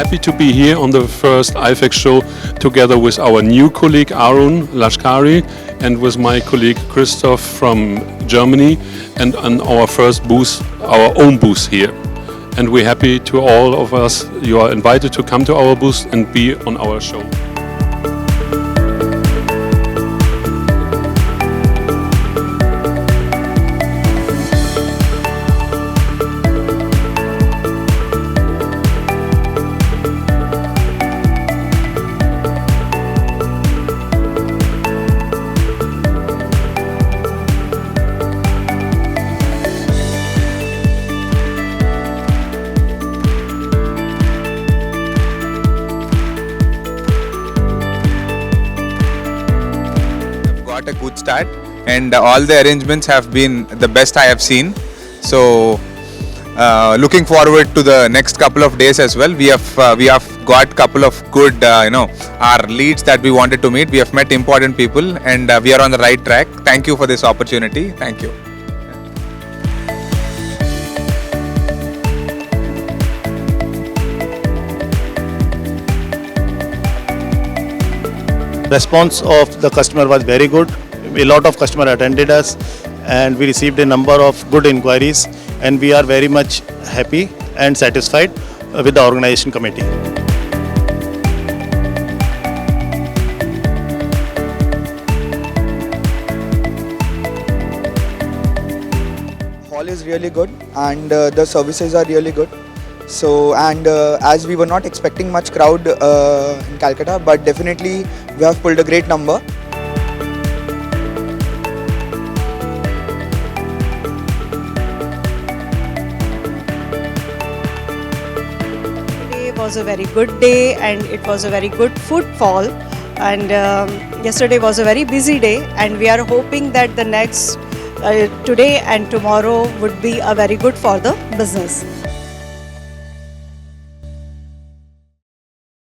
happy to be here on the first IFEX show together with our new colleague Arun Lashkari and with my colleague Christoph from Germany, and on our first booth, our own booth here. And we're happy to all of us. You are invited to come to our booth and be on our show. Got a good start, and all the arrangements have been the best I have seen. So looking forward to the next couple of days as well. We have got couple of good our leads that we wanted to meet. We have met important people, and we are on the right track. Thank you for this opportunity. Thank you. Response of the customer was very good. A lot of customer attended us and we received a number of good inquiries, and we are very much happy and satisfied with the organization committee. Hall is really good, and the services are really good. So, and as we were not expecting much crowd in Calcutta, but definitely we have pulled a great number. Today was a very good day, and it was a very good footfall, and yesterday was a very busy day, and we are hoping that the next today and tomorrow would be a very good for the business.